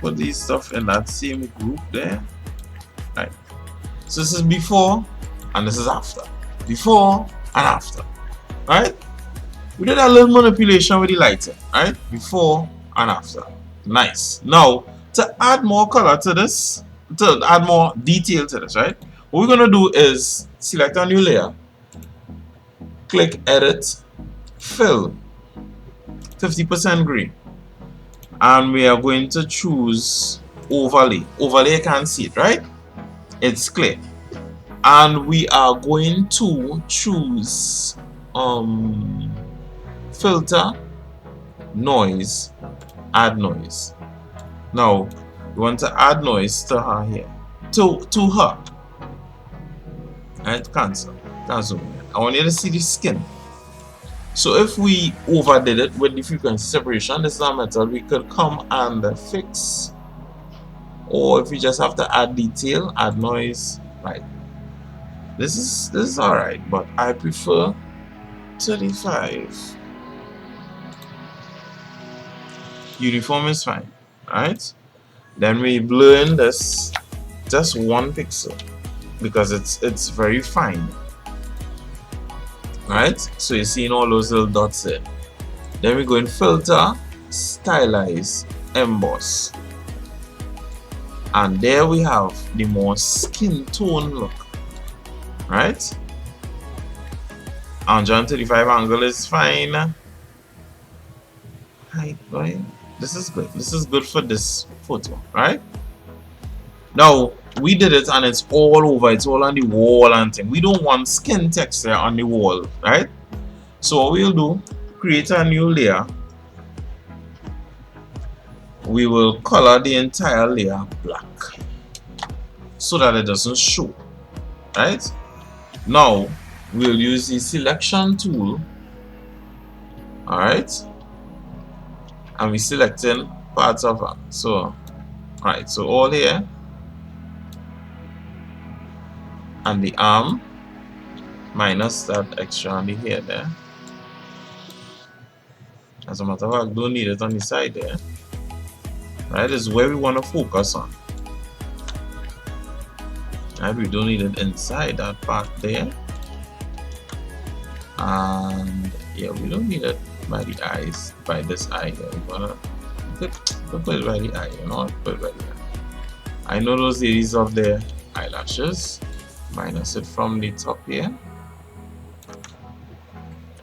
put these stuff in that same group there, right? So this is before and this is after. Before and after, right? We did a little manipulation with the lighting, right? Before and after. Nice. Now, to add more color to this, to add more detail to this, right? What we're gonna do is select a new layer, click Edit, Fill, 50% green, and we are going to choose Overlay. Overlay, you can't see it, right? It's clear. And we are going to choose Filter, Noise, Add Noise. Now we want to add noise to her here, to her, right? Cancel in. I want you to see the skin. So if we overdid it with the frequency separation, this is a method we could come and fix, or if we just have to add detail, add noise, right? This is all right, but I prefer 35. Uniform is fine, right? Then we blur in this just 1 pixel because it's very fine, right? So you're seeing all those little dots there. Then we go in Filter, Stylize, Emboss, and there we have the more skin tone look, right? 135 angle is fine. Hi, boy. This is good. This is good for this photo, right? Now we did it and it's all over. It's all on the wall and thing. We don't want skin texture on the wall, right? So what we'll do, create a new layer. We will color the entire layer black so that it doesn't show, right? Now we'll use the selection tool, all right, and we're selecting parts of it. So right, so all here and the arm minus that extra on the hair there. As a matter of fact, don't need it on the side there. Right, this is where we want to focus on. Right, we don't need it inside that part there. And yeah, we don't need it by the eyes, by this eye here. We could put it by the eye, you know, put it by the eye. I know those ladies of their eyelashes. Minus it from the top here.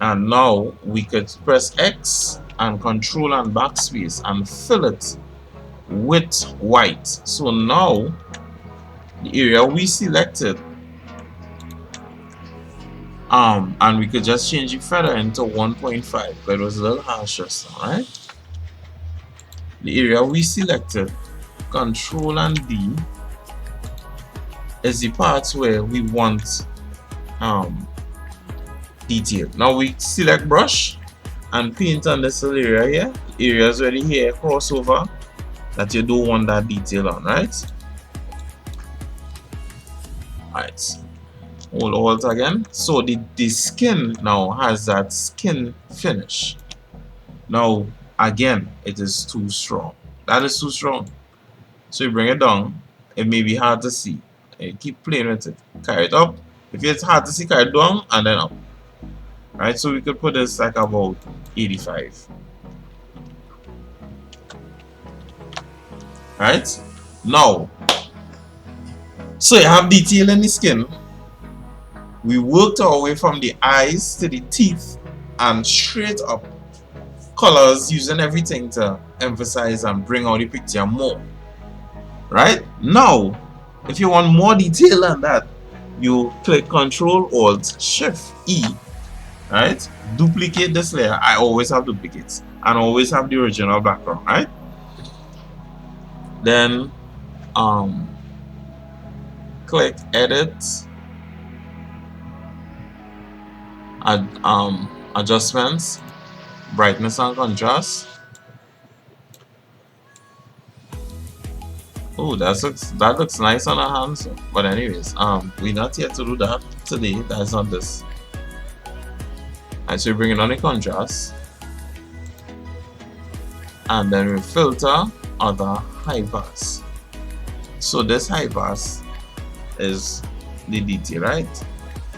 And now we could press X and Control and backspace and fill it with white. So now the area we selected, and we could just change the feather into 1.5, but it was a little harsh just now, right? The area we selected, Control and D, is the parts where we want detail. Now we select brush and paint on this little area here. The areas where the hair crossover that you don't want that detail on, right? Alright. Hold Alt again. So the skin now has that skin finish. Now again, it is too strong. That is too strong. So you bring it down. It may be hard to see. You keep playing with it. Carry it up. If it's hard to see, carry it down and then up. Right, so we could put this like about 85. Right? Now, so you have detail in the skin. We worked our way from the eyes to the teeth and straight up. Colors, using everything to emphasize and bring out the picture more. Right? Now, if you want more detail than that, you click Control Alt Shift E. Right? Duplicate this layer. I always have duplicates and always have the original background, right? Then click Edit, Adjustments, Brightness and Contrast. Oh, that looks nice on our hands. But anyways, we're not here to do that today. That's not this. Alright, so we bring it on the contrast, and then we filter other high pass. So this high pass is the detail, right?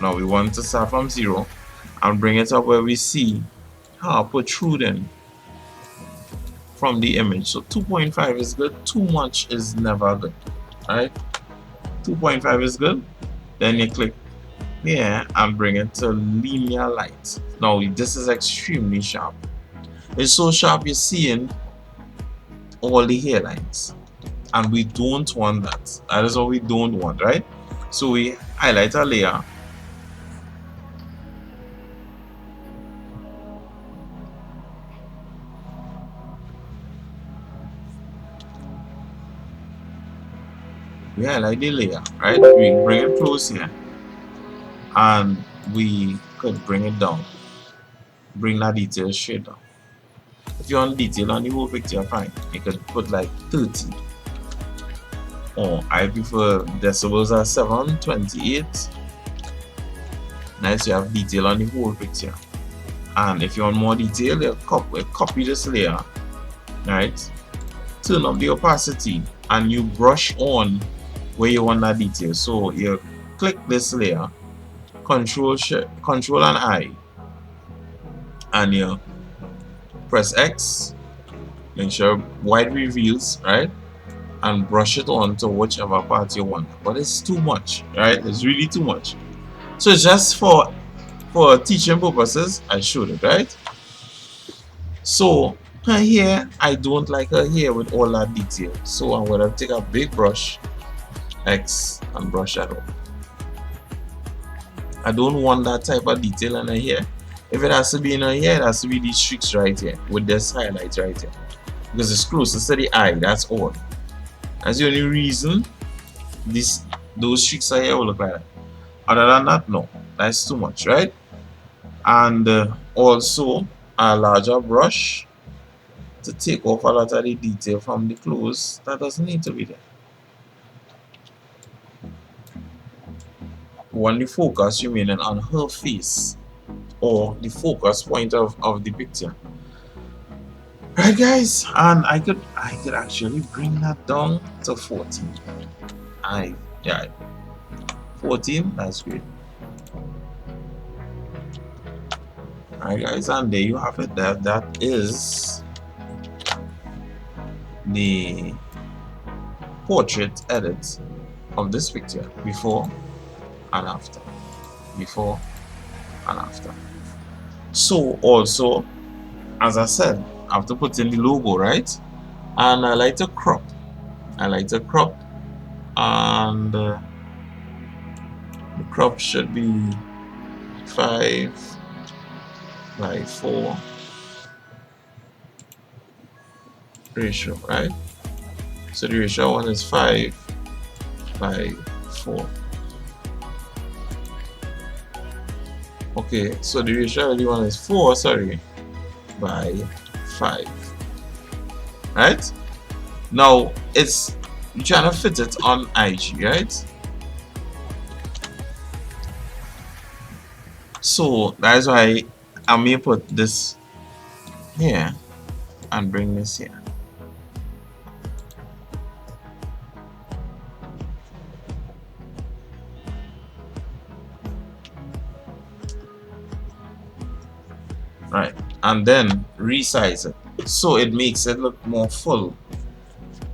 Now we want to start from 0 and bring it up where we see how protruding from the image. So 2.5 is good. Too much is never good. Alright, 2.5 is good. Then you click here and bring it to linear light. Now this is extremely sharp. It's so sharp you're seeing all the hairlines, and we don't want that. That is what we don't want, right? So we highlight a layer, we highlight the layer, right? We bring it close here, and we could bring it down, bring that detail straight down. If you want detail on the whole picture, fine, you could put like 30, or I prefer decibels are 728. Nice, you have detail on the whole picture. And if you want more detail, you copy this layer, right? Turn up the opacity and you brush on where you want that detail. So you click this layer, Control and I, and you press X, make sure white reveals, right? And brush it on to whichever part you want. But it's too much, right? It's really too much. So it's just for teaching purposes, I showed it, right? So her hair, I don't like her hair with all that detail. So I'm gonna take a big brush, X, and brush that up. I don't want that type of detail in her hair. If it has to be in her hair, it has to be these streaks right here with this highlight right here. Because it's closest to the eye, that's all. That's the only reason those streaks are here will look like that. Other than that, no. That's too much, right? And also a larger brush to take off a lot of the detail from the clothes that doesn't need to be there. When the focus remaining on her face, or the focus point of the picture. Right, guys, and I could actually bring that down to 40. 14, that's great. Alright guys, and there you have it. That is the portrait edit of this picture, before and after. Before and after. So also, as I said, I have to put in the logo, right? And I like to crop. And the crop should be 5:4 ratio, right? So the ratio one is 5:4. Okay, so the ratio really one is 4, sorry, by 5. Right? Now it's you're trying to fit it on IG, right? So that's why I may put this here and bring this here. Right, and then resize it so it makes it look more full.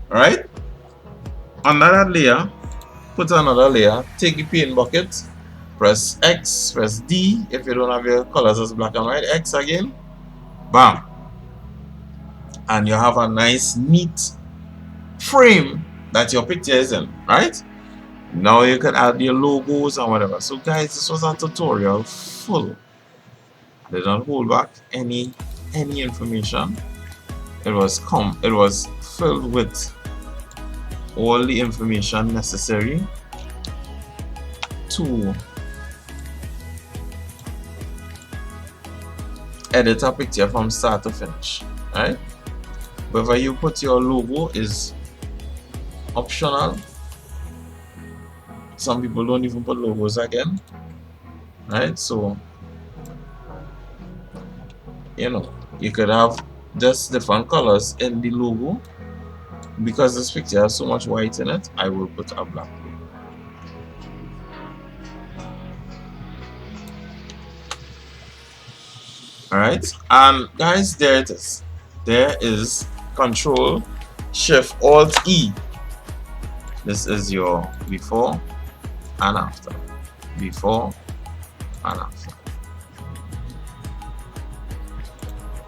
Right? Another layer, put another layer, take the paint bucket, press X, press D if you don't have your colors as black and white, X again, bam, and you have a nice neat frame that your picture is in. Right? Now you can add your logos and whatever. So guys, this was a tutorial full. I did not hold back any information. It was filled with all the information necessary to edit a picture from start to finish. Right? Whether you put your logo is optional. Some people don't even put logos again. Right? So you know, you could have just different colors in the logo. Because this picture has so much white in it, I will put a black logo. Alright, and guys, there it is. There is Control Shift Alt E. This is your before and after. Before and after.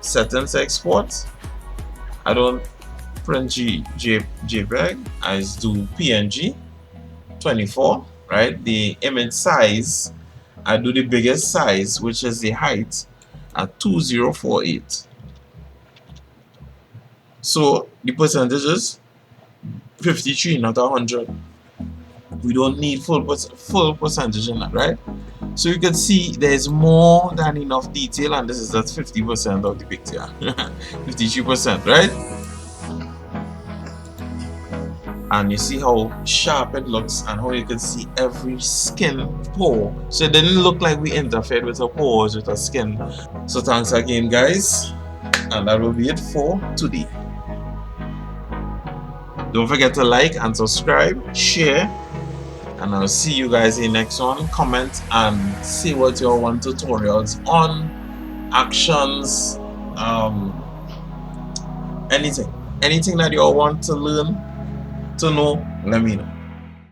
Settings export. I don't print JPEG, I just do PNG 24, right? The image size, I do the biggest size, which is the height, at 2048. So the percentage is 53, not 100. We don't need full percentage in that, right? So you can see there's more than enough detail, and this is at 50% of the picture. 53%, right? And you see how sharp it looks and how you can see every skin pore. So it didn't look like we interfered with the pores with our skin. So thanks again guys, and that will be it for today. Don't forget to like and subscribe, share, and I'll see you guys in the next one. Comment and see what you all want tutorials on, actions, anything that you all want to learn, to know, let me know.